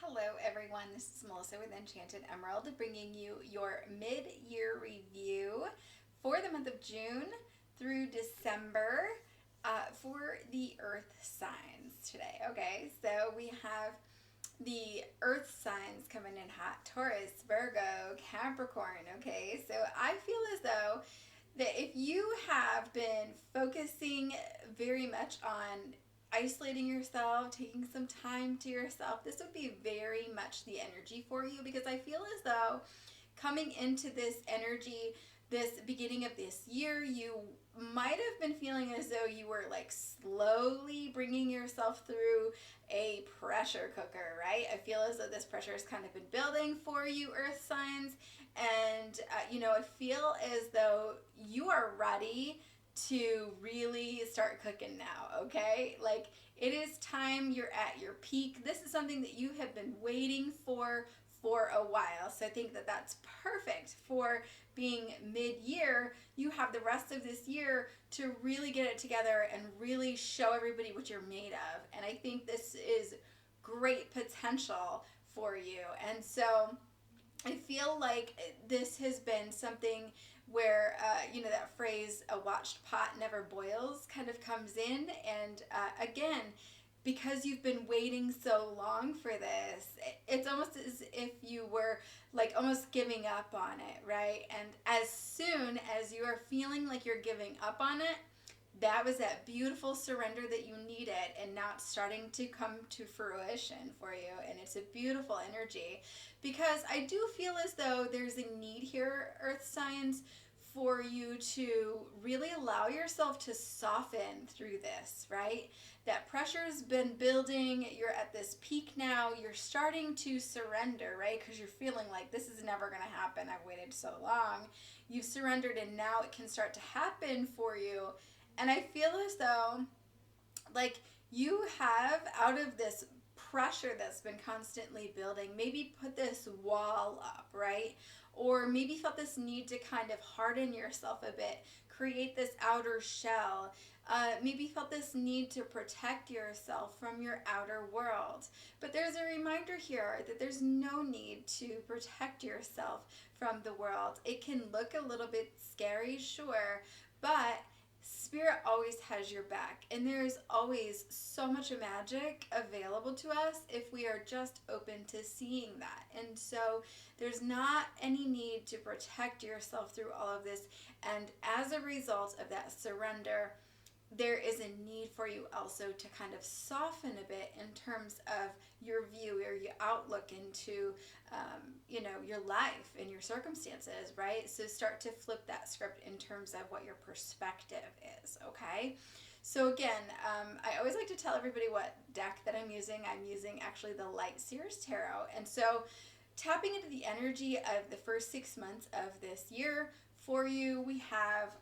Hello everyone, this is Melissa with Enchanted Emerald bringing you your mid-year review for the month of June through December for the earth signs today. Okay, so we have the earth signs coming in hot: Taurus, Virgo, Capricorn. Okay, so I feel as though that if you have been focusing very much on isolating yourself, taking some time to yourself, this would be very much the energy for you, because I feel as though coming into this energy, this beginning of this year, you might have been feeling as though you were like slowly bringing yourself through a pressure cooker, right? I feel as though this pressure has kind of been building for you, earth signs, and I feel as though you are ready to really start cooking now. Okay, like it is time, you're at your peak. This is something that you have been waiting for a while, so I think that that's perfect for being mid-year. You have the rest of this year to really get it together and really show everybody what you're made of, and I think this is great potential for you. And so I feel like this has been something where, that phrase, a watched pot never boils, kind of comes in. And again, because you've been waiting so long for this, it's almost as if you were like almost giving up on it, right? And as soon as you are feeling like you're giving up on it, that was that beautiful surrender that you needed, and now it's starting to come to fruition for you, and it's a beautiful energy, because I do feel as though there's a need here, earth signs, for you to really allow yourself to soften through this, right? That pressure's been building, you're at this peak now, you're starting to surrender, right? Because you're feeling like this is never going to happen, I've waited so long. You've surrendered, and now it can start to happen for you. And I feel as though, like, you have, out of this pressure that's been constantly building, maybe put this wall up, right? Or maybe felt this need to kind of harden yourself a bit, create this outer shell. Maybe felt this need to protect yourself from your outer world. But there's a reminder here that there's no need to protect yourself from the world. It can look a little bit scary, sure, but Spirit always has your back, and there's always so much magic available to us if we are just open to seeing that. And so there's not any need to protect yourself through all of this, and as a result of that surrender, there is a need for you also to kind of soften a bit in terms of your view or your outlook into, your life and your circumstances, right? So start to flip that script in terms of what your perspective is, okay? So again, I always like to tell everybody what deck that I'm using. I'm using actually the Light Seers Tarot. And so tapping into the energy of the first 6 months of this year for you, we have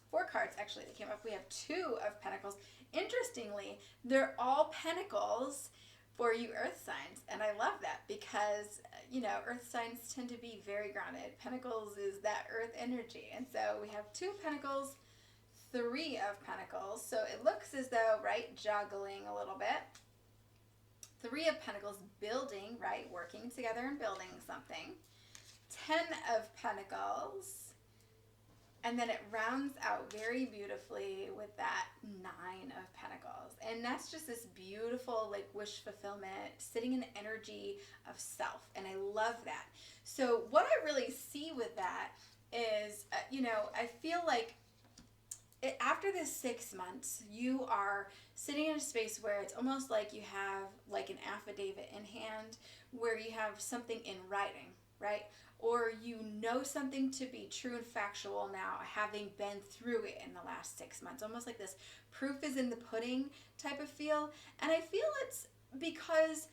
4 cards actually that came up. We have 2 of Pentacles. Interestingly, they're all Pentacles for you earth signs, and I love that because earth signs tend to be very grounded. Pentacles is that earth energy, and so we have 2 Pentacles, 3 of Pentacles, so it looks as though, right, juggling a little bit. 3 of Pentacles, building, right, working together and building something. 10 of Pentacles, and then it rounds out very beautifully with that 9 of Pentacles. And that's just this beautiful, like, wish fulfillment, sitting in the energy of self. And I love that. So what I really see with that is, I feel like after this 6 months, you are sitting in a space where it's almost like you have like an affidavit in hand, where you have something in writing, right? Or you know something to be true and factual now, having been through it in the last 6 months. Almost like this proof is in the pudding type of feel. And I feel it's because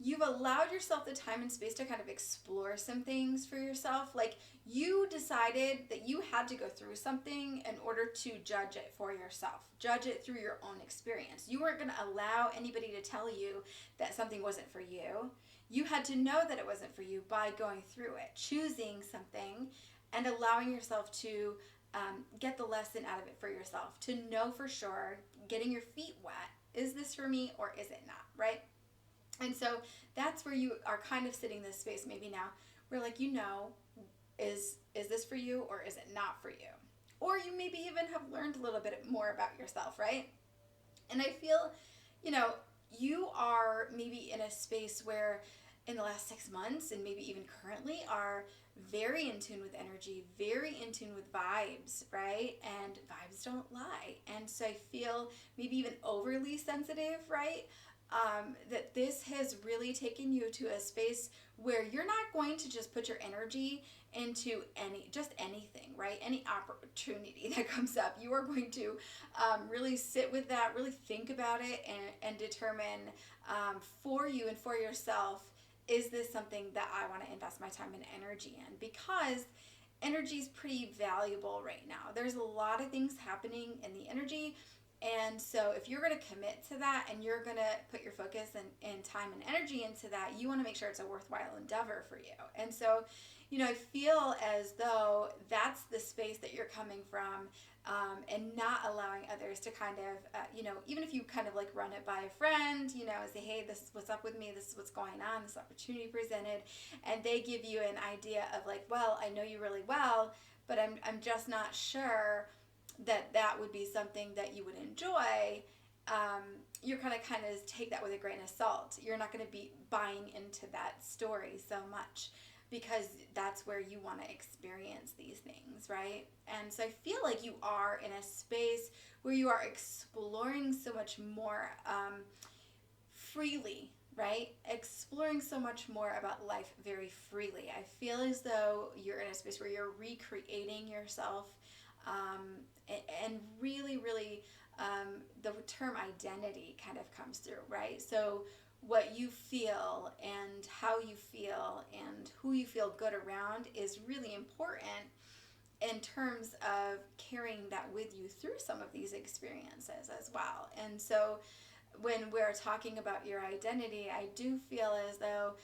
you've allowed yourself the time and space to kind of explore some things for yourself. Like, you decided that you had to go through something in order to judge it for yourself, judge it through your own experience. You weren't going to allow anybody to tell you that something wasn't for you. You had to know that it wasn't for you by going through it, choosing something and allowing yourself to get the lesson out of it for yourself, to know for sure, getting your feet wet, is this for me or is it not, right? And so that's where you are kind of sitting in this space maybe now where, like, is this for you or is it not for you? Or you maybe even have learned a little bit more about yourself, right? And I feel, you know, you are maybe in a space where in the last 6 months and maybe even currently are very in tune with energy, very in tune with vibes, right? And vibes don't lie. And so I feel maybe even overly sensitive, right? That this has really taken you to a space where you're not going to just put your energy into anything, right? Any opportunity that comes up, you are going to really sit with that, really think about it, and determine for you and for yourself, is this something that I want to invest my time and energy in? Because energy is pretty valuable right now. There's a lot of things happening in the energy. And so if you're going to commit to that and you're going to put your focus and time and energy into that, you want to make sure it's a worthwhile endeavor for you. And so, I feel as though that's the space that you're coming from, and not allowing others to kind of, even if you kind of like run it by a friend, say, hey, this is what's up with me, this is what's going on, this opportunity presented, and they give you an idea of like, well, I know you really well, but I'm just not sure that would be something that you would enjoy. You're kind of take that with a grain of salt. You're not going to be buying into that story so much, because that's where you want to experience these things, right? And so I feel like you are in a space where you are exploring so much more freely, right? Exploring so much more about life very freely. I feel as though you're in a space where you're recreating yourself, and really, really, the term identity kind of comes through, right? So what you feel and how you feel and who you feel good around is really important in terms of carrying that with you through some of these experiences as well. And so when we're talking about your identity, I do feel as though,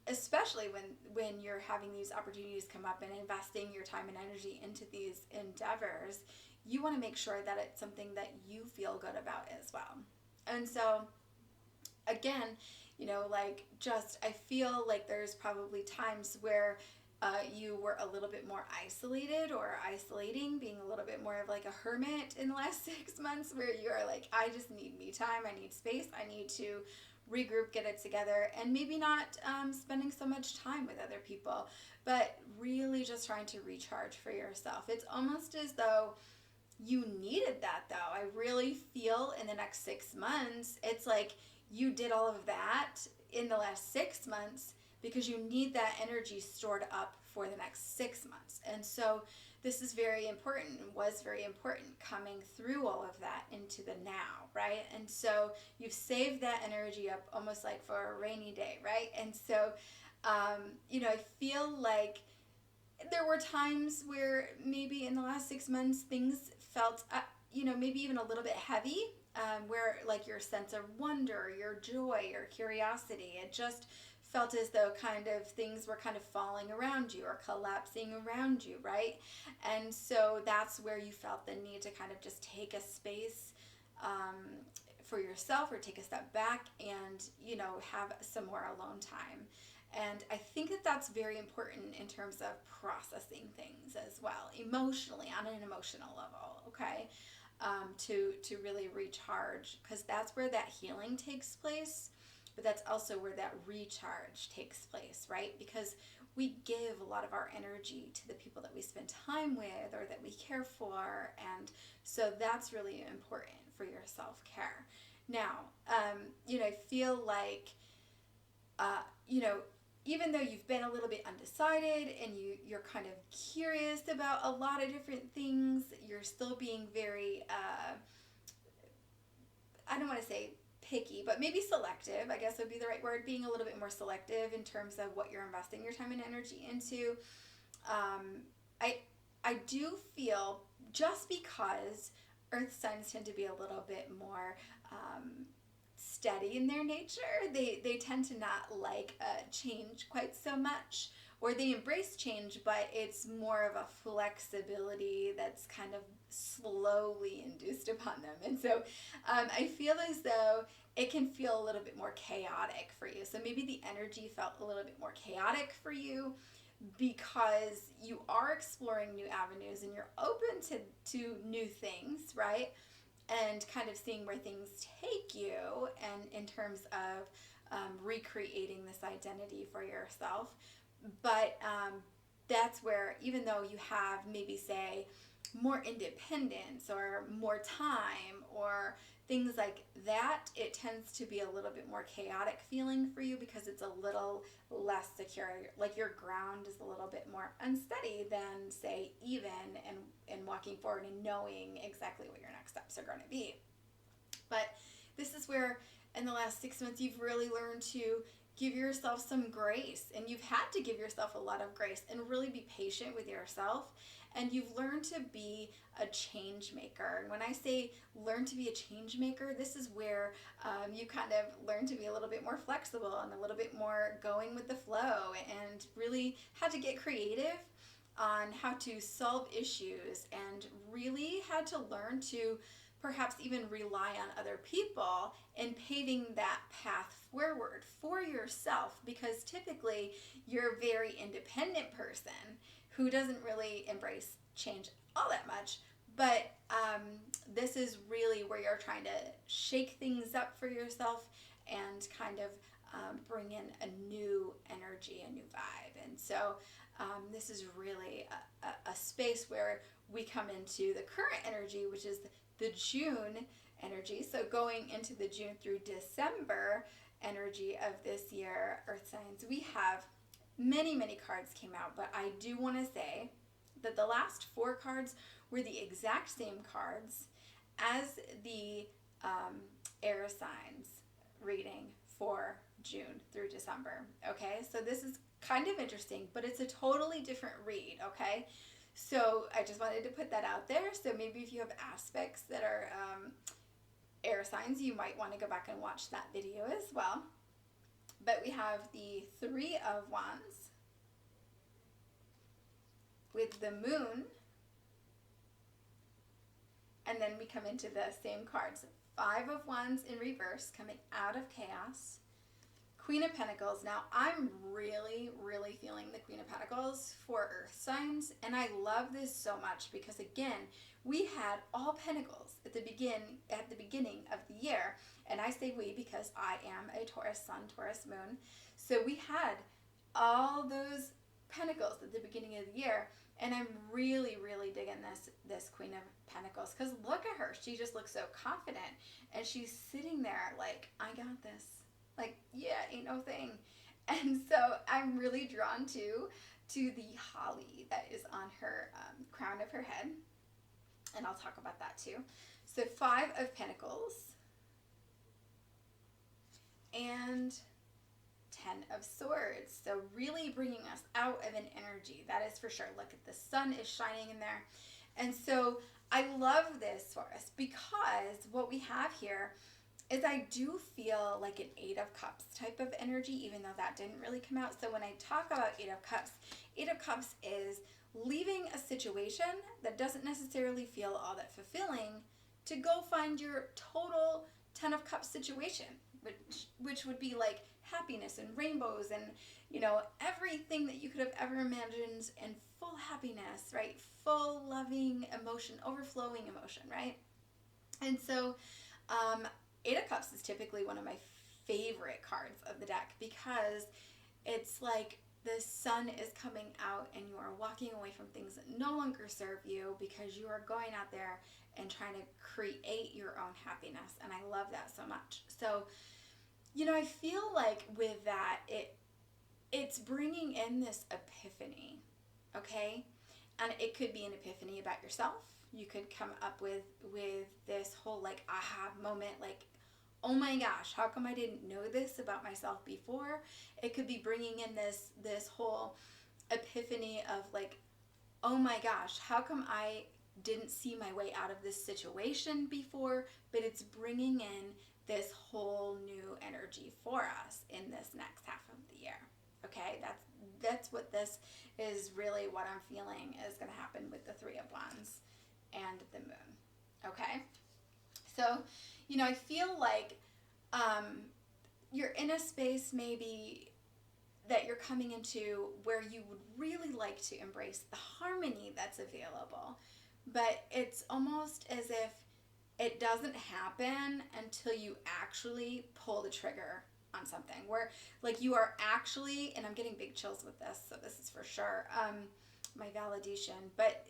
especially when you're having these opportunities come up and investing your time and energy into these endeavors, you want to make sure that it's something that you feel good about as well. And so again, I feel like there's probably times where you were a little bit more isolated or isolating, being a little bit more of like a hermit in the last 6 months, where you are like, I just need me time, I need space, I need to regroup, get it together, and maybe not spending so much time with other people, but really just trying to recharge for yourself. It's almost as though you needed that, though. I really feel in the next 6 months, it's like you did all of that in the last 6 months because you need that energy stored up for the next 6 months. And so this is very important, was very important, coming through all of that into the now, right? And so you've saved that energy up almost like for a rainy day, right? And so, I feel like there were times where maybe in the last 6 months things felt, maybe even a little bit heavy, where like your sense of wonder, your joy, your curiosity, it just felt as though kind of things were kind of falling around you or collapsing around you, right? And so that's where you felt the need to kind of just take a space for yourself, or take a step back and, have some more alone time. And I think that that's very important in terms of processing things as well, emotionally, on an emotional level, okay? To really recharge, because that's where that healing takes place, but that's also where that recharge takes place, right? Because we give a lot of our energy to the people that we spend time with or that we care for, and so that's really important for your self-care. Now, I feel like, even though you've been a little bit undecided and you're kind of curious about a lot of different things, you're still being very, I don't want to say picky, but maybe selective, I guess would be the right word, being a little bit more selective in terms of what you're investing your time and energy into. I do feel, just because earth signs tend to be a little bit more steady in their nature, they tend to not like change quite so much, or they embrace change, but it's more of a flexibility that's kind of slowly induced upon them. And so I feel as though it can feel a little bit more chaotic for you. So maybe the energy felt a little bit more chaotic for you because you are exploring new avenues and you're open to new things, right? And kind of seeing where things take you, and in terms of recreating this identity for yourself. But that's where, even though you have maybe, say, more independence or more time or things like that, it tends to be a little bit more chaotic feeling for you because it's a little less secure. Like your ground is a little bit more unsteady than, say, even and walking forward and knowing exactly what your next steps are going to be. But this is where in the last 6 months you've really learned to give yourself some grace, and you've had to give yourself a lot of grace and really be patient with yourself. And you've learned to be a change maker. And when I say learn to be a change maker, this is where you kind of learn to be a little bit more flexible and a little bit more going with the flow, and really had to get creative on how to solve issues, and really had to learn to perhaps even rely on other people in paving that path forward for yourself, because typically you're a very independent person who doesn't really embrace change all that much. But this is really where you're trying to shake things up for yourself and kind of bring in a new energy, a new vibe. And so this is really a space where we come into the current energy, which is the June energy. So going into the June through December energy of this year, Earth signs, we have many cards came out, but I do want to say that the last 4 cards were the exact same cards as the air signs reading for June through December. Okay, so this is kind of interesting, but it's a totally different read. Okay, so I just wanted to put that out there. So maybe if you have aspects that are air signs, you might want to go back and watch that video as well. But we have the 3 of Wands with the Moon, and then we come into the same cards. 5 of Wands in reverse, coming out of chaos. Queen of Pentacles. Now, I'm really feeling the Queen of Pentacles for Earth signs, and I love this so much because, again, we had all Pentacles at the beginning of the year, and I say we because I am a Taurus Sun, Taurus Moon, so we had all those Pentacles at the beginning of the year, and I'm really digging this Queen of Pentacles, because look at her. She just looks so confident, and she's sitting there like, I got this. Like, yeah, ain't no thing. And so I'm really drawn to the holly that is on her crown of her head. And I'll talk about that too. So 5 of Pentacles and 10 of Swords. So really bringing us out of an energy. That is for sure. Look at the sun is shining in there. And so I love this for us because what we have here is I do feel like an 8 of Cups type of energy, even though that didn't really come out. So when I talk about 8 of Cups is leaving a situation that doesn't necessarily feel all that fulfilling to go find your total 10 of Cups situation, which would be like happiness and rainbows and, you know, everything that you could have ever imagined, and full happiness, right? Full loving emotion, overflowing emotion, right? And so 8 of Cups is typically one of my favorite cards of the deck because it's like the sun is coming out and you are walking away from things that no longer serve you because you are going out there and trying to create your own happiness. And I love that so much. So, you know, I feel like with that, it's bringing in this epiphany, okay? And it could be an epiphany about yourself. You could come up with this whole like aha moment, like, oh my gosh, how come I didn't know this about myself before? It could be bringing in this whole epiphany of like, oh my gosh, how come I didn't see my way out of this situation before? But it's bringing in this whole new energy for us in this next half of the year. Okay, that's what this is really what I'm feeling is going to happen with the 3 of Wands. and the moon. Okay? So, I feel like you're in a space maybe that you're coming into where you would really like to embrace the harmony that's available, but it's almost as if it doesn't happen until you actually pull the trigger on something where like you are actually, and I'm getting big chills with this, so this is for sure my validation, but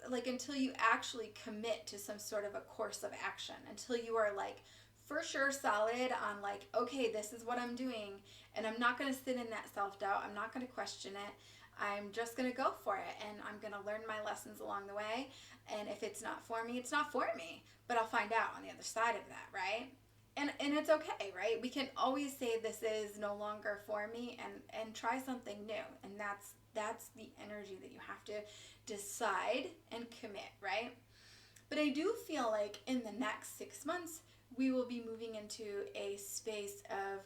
like until you actually commit to some sort of a course of action, until you are like for sure solid on like, okay, this is what I'm doing, and I'm not going to sit in that self-doubt, I'm not going to question it, I'm just going to go for it, and I'm going to learn my lessons along the way, and if it's not for me, it's not for me, but I'll find out on the other side of that, right? And it's okay, right? We can always say this is no longer for me, and try something new, and that's the energy that you have to decide and commit, right? But I do feel like in the next 6 months we will be moving into a space of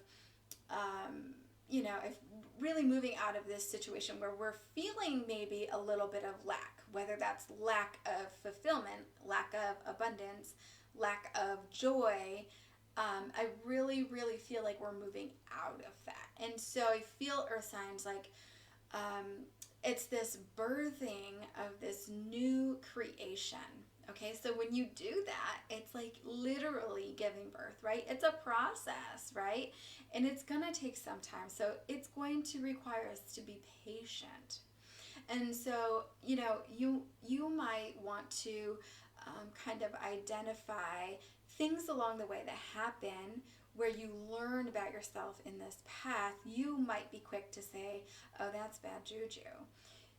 if really moving out of this situation where we're feeling maybe a little bit of lack, whether that's lack of fulfillment, lack of abundance, lack of joy. I really, really feel like we're moving out of that. And so I feel earth signs like it's this birthing of this new creation. Okay, so when you do that, it's like literally giving birth, right? It's a process, right? And it's going to take some time. So it's going to require us to be patient. And so, you might want to kind of identify things along the way that happen where you learn about yourself in this path. You might be quick to say, oh, that's bad juju.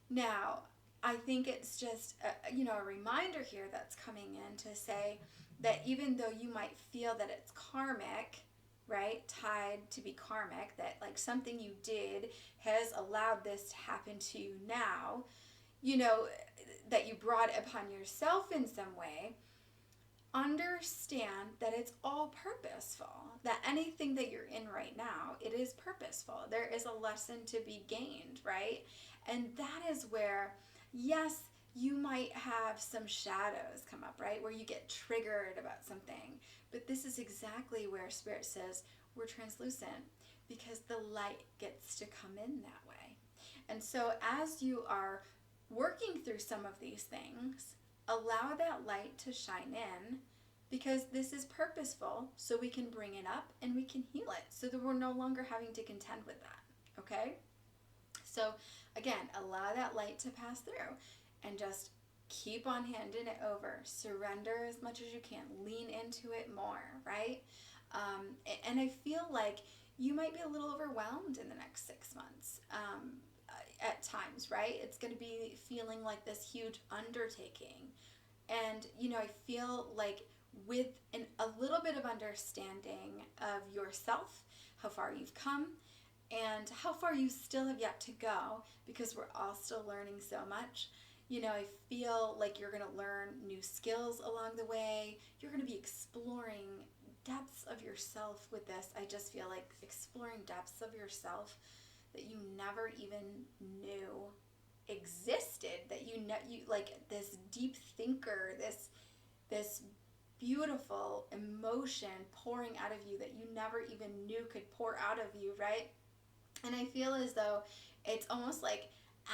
Now, I think it's just a reminder here that's coming in to say that even though you might feel that it's karmic, right, tied to be karmic, that like something you did has allowed this to happen to you now, that you brought it upon yourself in some way, understand that it's all purposeful, that anything that you're in right now, it is purposeful. There is a lesson to be gained, right? And that is where, yes, you might have some shadows come up, right? Where you get triggered about something. But this is exactly where Spirit says we're translucent, because the light gets to come in that way. And so as you are working through some of these things, allow that light to shine in, because this is purposeful, so we can bring it up and we can heal it, so that we're no longer having to contend with that, okay? So again, allow that light to pass through and just keep on handing it over. Surrender as much as you can. Lean into it more, right? And I feel like you might be a little overwhelmed in the next 6 months at times, right? It's going to be feeling like this huge undertaking. And, I feel like with a little bit of understanding of yourself, how far you've come, and how far you still have yet to go, because we're all still learning so much. I feel like you're going to learn new skills along the way. You're going to be exploring depths of yourself with this. I just feel like exploring depths of yourself that you never even knew existed, that you like this deep thinker, this beautiful emotion pouring out of you that you never even knew could pour out of you, right? And I feel as though it's almost like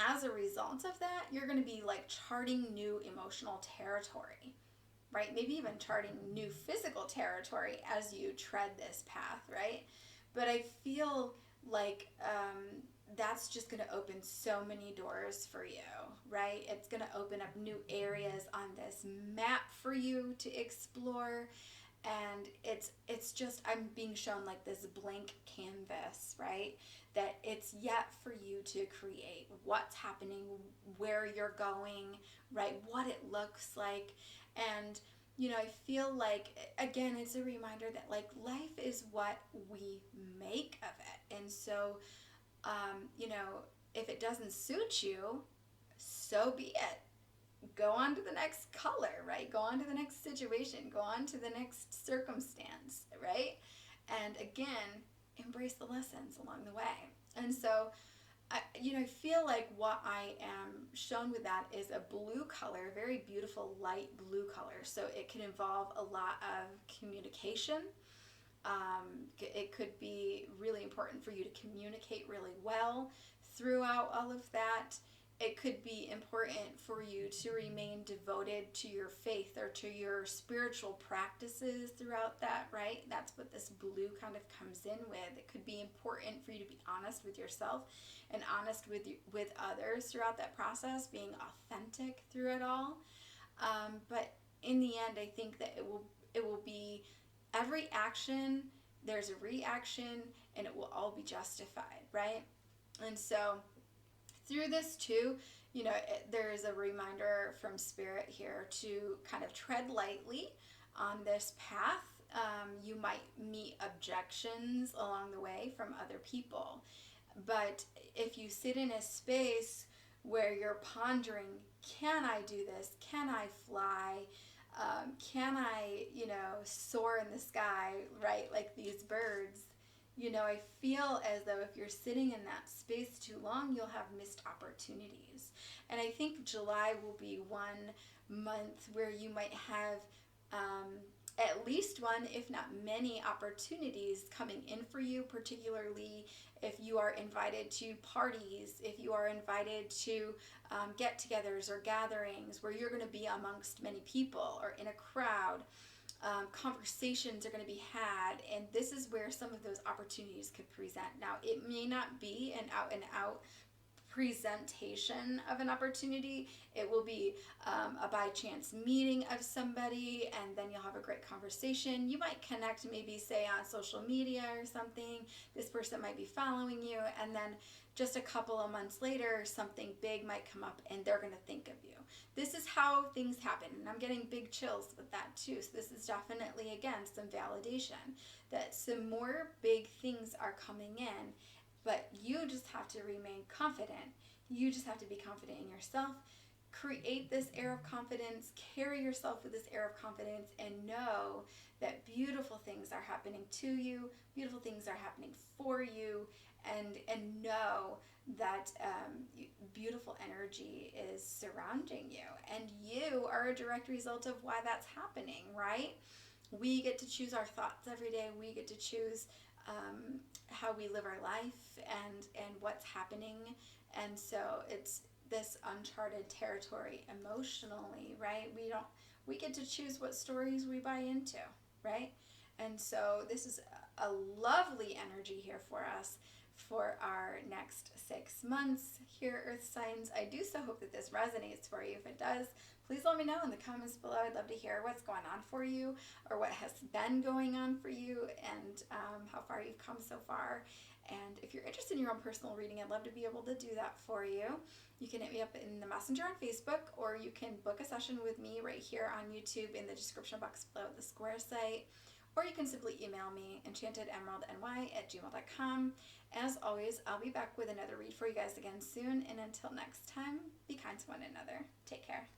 as a result of that, you're going to be like charting new emotional territory, right? Maybe even charting new physical territory as you tread this path, right? But I feel like that's just going to open so many doors for you, right? It's going to open up new areas on this map for you to explore. And it's just, I'm being shown like this blank canvas, right? That it's yet for you to create what's happening, where you're going, right? What it looks like. And, I feel like, again, it's a reminder that like life is what we make of it. And so, if it doesn't suit you, so be it. Go on to the next color, right? Go on to the next situation. Go on to the next circumstance, right? And again, embrace the lessons along the way. And so I feel like what I am shown with that is a blue color, very beautiful light blue color. So it can involve a lot of communication. It could be really important for you to communicate really well throughout all of that. It could be important for you to remain devoted to your faith or to your spiritual practices throughout that, right? That's what this blue kind of comes in with. It could be important for you to be honest with yourself and honest with others throughout that process, being authentic through it all. But in the end, I think that it will be every action, there's a reaction, and it will all be justified, right? And so through this too, there is a reminder from Spirit here to kind of tread lightly on this path. You might meet objections along the way from other people. But if you sit in a space where you're pondering, can I do this? Can I fly? Can I, soar in the sky, right? Like these birds. I feel as though if you're sitting in that space too long, you'll have missed opportunities. And I think July will be one month where you might have at least one, if not many, opportunities coming in for you, particularly if you are invited to parties, if you are invited to get-togethers or gatherings where you're going to be amongst many people or in a crowd. Conversations are going to be had, and this is where some of those opportunities could present. Now, it may not be an out-and-out presentation of an opportunity. It will be a by chance meeting of somebody, and then you'll have a great conversation. You might connect, maybe say on social media or something. This person might be following you, and then just a couple of months later, something big might come up and they're going to think of you. This is how things happen, and I'm getting big chills with that too. So this is definitely, again, some validation that some more big things are coming in, but you just have to remain confident. You just have to be confident in yourself. Create this air of confidence, carry yourself with this air of confidence, and know that beautiful things are happening to you, beautiful things are happening for you, and know that beautiful energy is surrounding you, and you are a direct result of why that's happening, right? We get to choose our thoughts every day. We get to choose how we live our life and what's happening, and so it's this uncharted territory emotionally, right? We get to choose what stories we buy into, right? And so this is a lovely energy here for us for our next 6 months here, Earth signs. I do so hope that this resonates for you. If it does, please let me know in the comments below. I'd love to hear what's going on for you, or what has been going on for you, and how far you've come so far. And if you're interested in your own personal reading, I'd love to be able to do that for you. You can hit me up in the messenger on Facebook, or you can book a session with me right here on YouTube in the description box below the Square site, or you can simply email me, enchantedemeraldny@gmail.com. As always, I'll be back with another read for you guys again soon, and until next time, be kind to one another. Take care.